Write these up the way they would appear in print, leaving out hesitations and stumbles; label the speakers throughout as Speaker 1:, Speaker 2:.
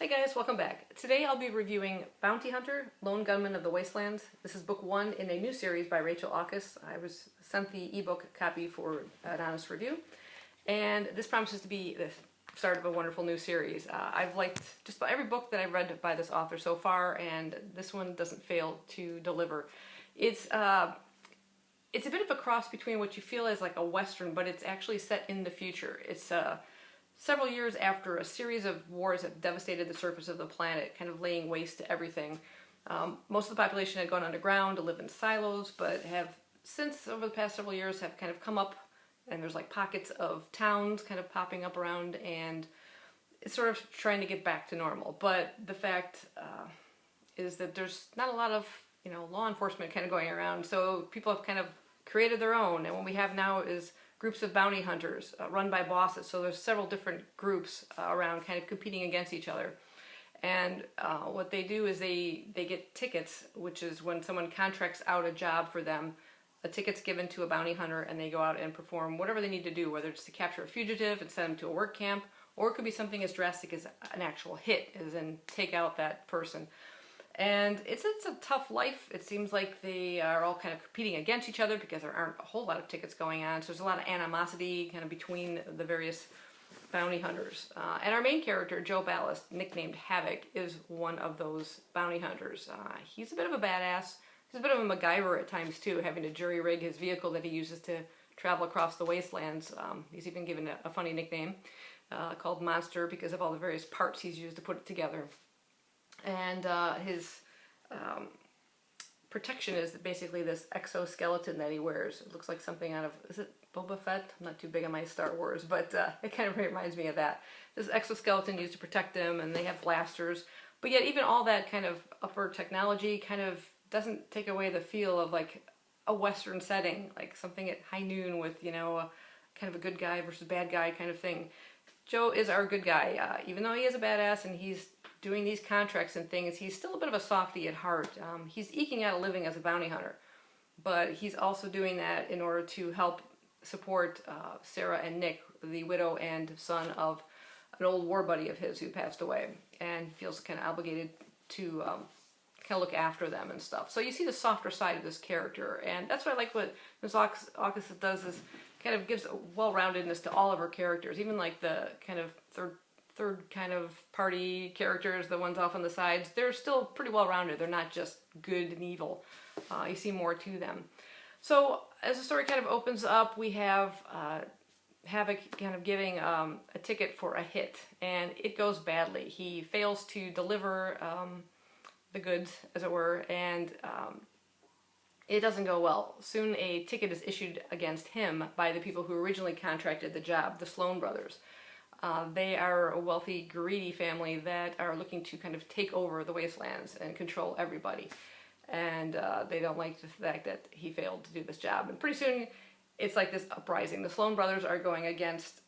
Speaker 1: Hey guys, welcome back. Today I'll be reviewing Bounty Hunter, Lone Gunman of the Wastelands. This is book one in a new series by Rachel Aukus. I was sent the ebook copy for an honest review, and this promises to be the start of a wonderful new series. I've liked just about every book that I've read by this author so far, and this one doesn't fail to deliver. It's a bit of a cross between what you feel is like a Western, but it's actually set in the future. It's several years after a series of wars have devastated the surface of the planet, kind of laying waste to everything. Most of the population had gone underground to live in silos, but have since, over the past several years, have kind of come up, and there's like pockets of towns kind of popping up around, and it's sort of trying to get back to normal. But the fact is that there's not a lot of, law enforcement kind of going around, so people have kind of created their own, and what we have now is groups of bounty hunters run by bosses. So there's several different groups around kind of competing against each other. And what they do is they get tickets, which is when someone contracts out a job for them, a ticket's given to a bounty hunter and they go out and perform whatever they need to do, whether it's to capture a fugitive and send them to a work camp, or it could be something as drastic as an actual hit, as in take out that person. And it's a tough life. It seems like they are all kind of competing against each other because there aren't a whole lot of tickets going on. So there's a lot of animosity kind of between the various bounty hunters. And our main character, Joe Ballast, nicknamed Havoc, is one of those bounty hunters. He's a bit of a badass. He's a bit of a MacGyver at times too, having to jury rig his vehicle that he uses to travel across the wastelands. He's even given a funny nickname called Monster because of all the various parts he's used to put it together. And his protection is basically this exoskeleton that he wears. It looks like something out of, is it Boba Fett? I'm not too big on my Star Wars, but it kind of reminds me of that. This exoskeleton used to protect them, and they have blasters. But yet even all that kind of upper technology kind of doesn't take away the feel of like a Western setting, like something at high noon with, a kind of a good guy versus bad guy kind of thing. Joe is our good guy. Even though he is a badass and he's doing these contracts and things, he's still a bit of a softie at heart. He's eking out a living as a bounty hunter, but he's also doing that in order to help support Sarah and Nick, the widow and son of an old war buddy of his who passed away, and he feels kind of obligated to kind of look after them and stuff. So you see the softer side of this character, and that's what I like. What Ms. Aukus does is kind of gives a well-roundedness to all of her characters, even like the kind of third kind of party characters, the ones off on the sides. They're still pretty well-rounded. They're not just good and evil. You see more to them. So as the story kind of opens up, we have Havoc kind of giving a ticket for a hit, and it goes badly. He fails to deliver the goods, as it were, and it doesn't go well. Soon a ticket is issued against him by the people who originally contracted the job, the Sloan brothers. They are a wealthy, greedy family that are looking to kind of take over the Wastelands and control everybody. And they don't like the fact that he failed to do this job. And pretty soon, it's like this uprising. The Sloan brothers are going against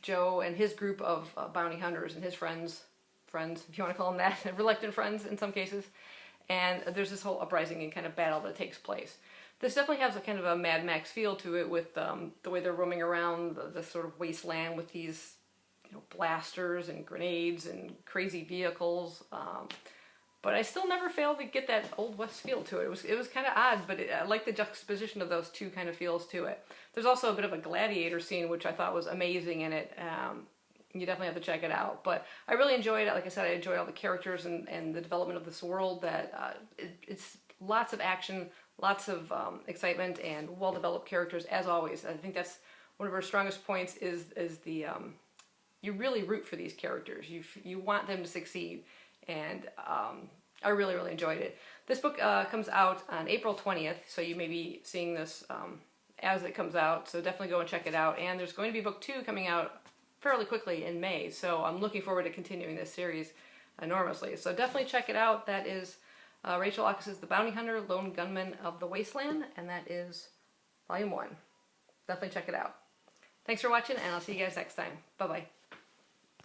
Speaker 1: Joe and his group of bounty hunters and his friends, if you want to call them that, reluctant friends in some cases. And there's this whole uprising and kind of battle that takes place. This definitely has a kind of a Mad Max feel to it with the way they're roaming around the sort of wasteland with these blasters and grenades and crazy vehicles. But I still never failed to get that Old West feel to it. It was kind of odd, but I like the juxtaposition of those two kind of feels to it. There's also a bit of a gladiator scene, which I thought was amazing in it. You definitely have to check it out. But I really enjoyed it. Like I said, I enjoyed all the characters and the development of this world. That it's lots of action, lots of excitement, and well-developed characters, as always. I think that's one of our strongest points is the you really root for these characters. You want them to succeed, and I really, really enjoyed it. This book comes out on April 20th, so you may be seeing this as it comes out, so definitely go and check it out. And there's going to be book 2 coming out fairly quickly in May, so I'm looking forward to continuing this series enormously. So definitely check it out. That is Rachel Aukus' The Bounty Hunter, Lone Gunman of the Wasteland, and that is Volume 1. Definitely check it out. Thanks for watching, and I'll see you guys next time. Bye-bye.